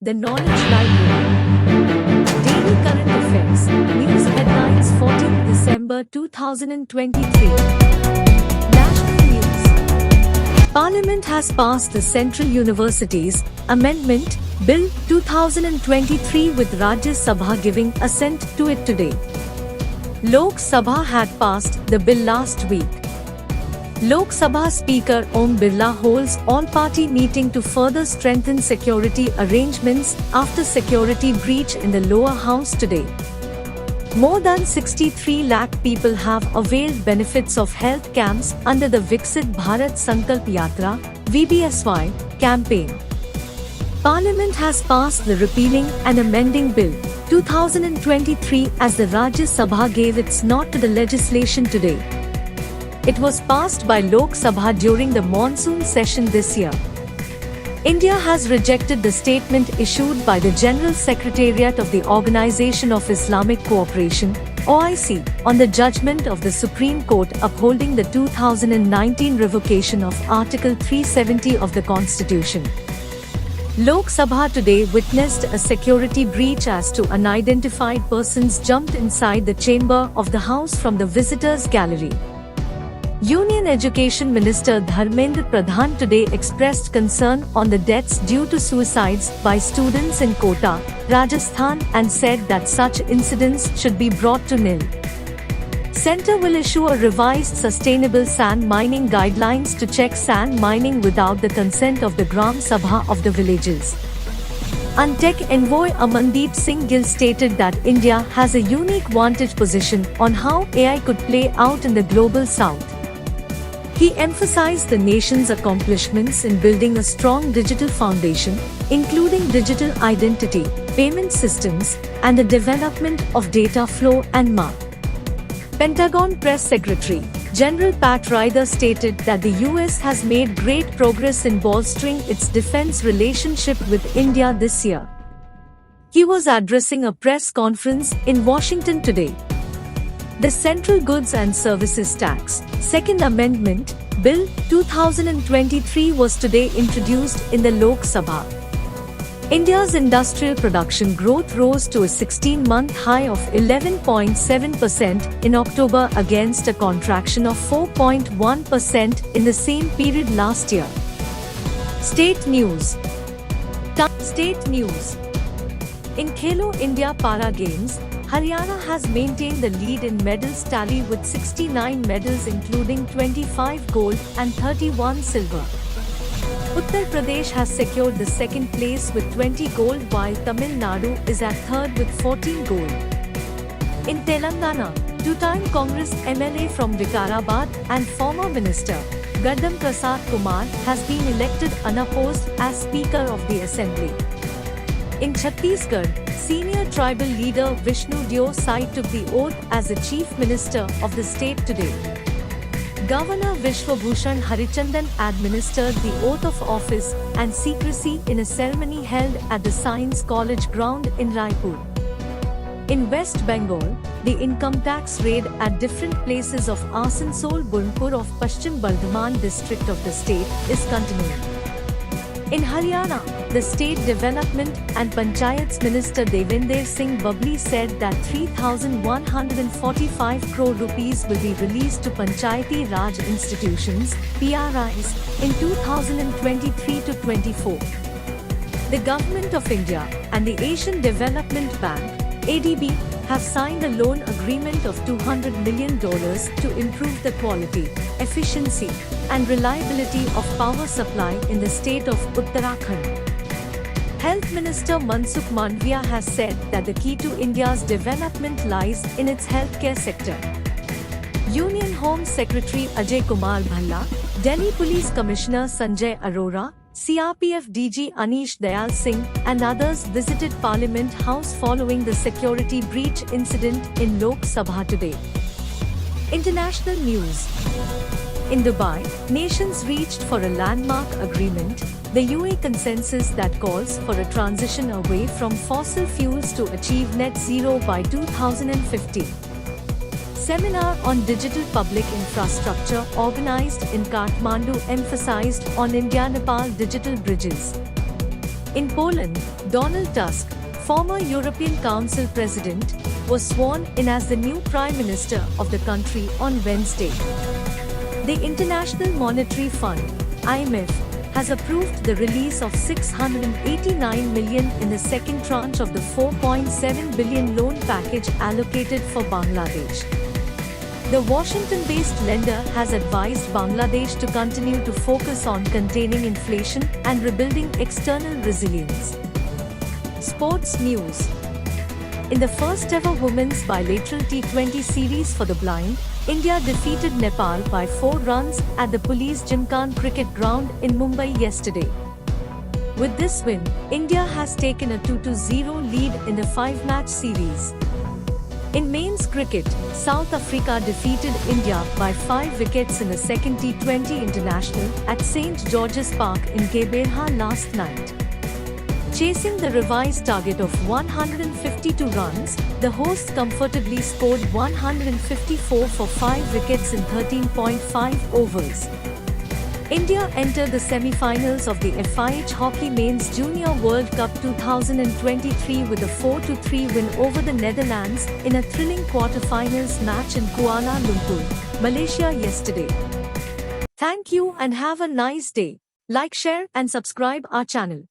The Knowledge Library. Daily Current Affairs. News Headlines 14 December 2023. National News. Parliament has passed the Central Universities Amendment Bill 2023 with Rajya Sabha giving assent to it today. Lok Sabha had passed the bill last week. Lok Sabha Speaker Om Birla holds all-party meeting to further strengthen security arrangements after security breach in the lower house today. More than 63 lakh people have availed benefits of health camps under the Viksit Bharat Sankalp Yatra (VBSY) campaign. Parliament has passed the Repealing and Amending Bill 2023 as the Rajya Sabha gave its nod to the legislation today. It was passed by Lok Sabha during the monsoon session this year. India has rejected the statement issued by the General Secretariat of the Organization of Islamic Cooperation (OIC) on the judgment of the Supreme Court upholding the 2019 revocation of Article 370 of the Constitution. Lok Sabha today witnessed a security breach as two unidentified persons jumped inside the chamber of the House from the visitors' gallery. Union Education Minister Dharmendra Pradhan today expressed concern on the deaths due to suicides by students in Kota, Rajasthan and said that such incidents should be brought to nil. Centre will issue a revised sustainable sand mining guidelines to check sand mining without the consent of the Gram Sabha of the villages. UNTEC envoy Amandeep Singh Gill stated that India has a unique vantage position on how AI could play out in the global south. He emphasized the nation's accomplishments in building a strong digital foundation, including digital identity, payment systems, and the development of data flow and MA. Pentagon Press Secretary General Pat Ryder stated that the US has made great progress in bolstering its defense relationship with India this year. He was addressing a press conference in Washington today. The Central Goods and Services Tax, Second Amendment, Bill 2023 was today introduced in the Lok Sabha. India's industrial production growth rose to a 16-month high of 11.7% in October against a contraction of 4.1% in the same period last year. State News. State News. In Khelo India Para Games, Haryana has maintained the lead in medals tally with 69 medals including 25 gold and 31 silver. Uttar Pradesh has secured the second place with 20 gold while Tamil Nadu is at third with 14 gold. In Telangana, two-time Congress MLA from Vikarabad and former Minister Gaddam Prasad Kumar has been elected unopposed as Speaker of the Assembly. In Chhattisgarh, senior tribal leader Vishnu Deo Sai took the oath as the Chief Minister of the state today. Governor Vishwabhushan Harichandan administered the oath of office and secrecy in a ceremony held at the Science College ground in Raipur. In West Bengal, the income tax raid at different places of Asansol Burnpur of Paschim Bardhaman district of the state is continuing. In Haryana, the State Development and Panchayats Minister Devender Singh Babli said that 3,145 crore rupees will be released to Panchayati Raj institutions (PRIs) in 2023-24. The Government of India and the Asian Development Bank (ADB) have signed a loan agreement of $200 million to improve the quality, efficiency, and reliability of power supply in the state of Uttarakhand. Health Minister Mansukh Mandavia has said that the key to India's development lies in its healthcare sector. Union Home Secretary Ajay Kumar Bhalla, Delhi Police Commissioner Sanjay Arora, CRPF DG Anish Dayal Singh and others visited Parliament House following the security breach incident in Lok Sabha today. International News. In Dubai, nations reached for a landmark agreement, the UAE consensus that calls for a transition away from fossil fuels to achieve net zero by 2050. Seminar on Digital Public Infrastructure organized in Kathmandu emphasized on India-Nepal digital bridges. In Poland, Donald Tusk, former European Council President, was sworn in as the new Prime Minister of the country on Wednesday. The International Monetary Fund (IMF) has approved the release of $689 million in the second tranche of the $4.7 billion loan package allocated for Bangladesh. The Washington-based lender has advised Bangladesh to continue to focus on containing inflation and rebuilding external resilience. Sports news. In the first-ever women's bilateral T20 series for the blind, India defeated Nepal by 4 runs at the Police Gymkhana cricket ground in Mumbai yesterday. With this win, India has taken a 2-0 lead in the 5-match series. In men's cricket, South Africa defeated India by 5 wickets in the second T20 international at St. George's Park in Gaborone last night. Chasing the revised target of 152 runs, the hosts comfortably scored 154 for 5 wickets in 13.5 overs. India entered the semi-finals of the FIH Hockey Men's Junior World Cup 2023 with a 4-3 win over the Netherlands in a thrilling quarter-finals match in Kuala Lumpur, Malaysia yesterday. Thank you and have a nice day. Like, share and subscribe our channel.